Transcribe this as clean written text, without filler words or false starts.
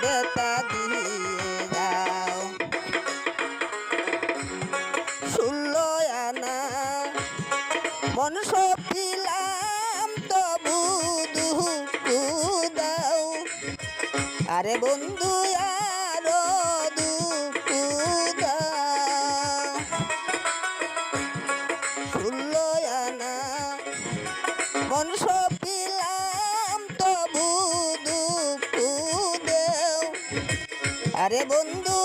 বেতা দিয়ে যাও 16 আনা মন সপিলাম তবু দুঃখ দাও আরে বন্ধু আরো দুঃখ দাও 16 আনা মন সপিলাম তবু দুঃখ দেও আরে বন্ধু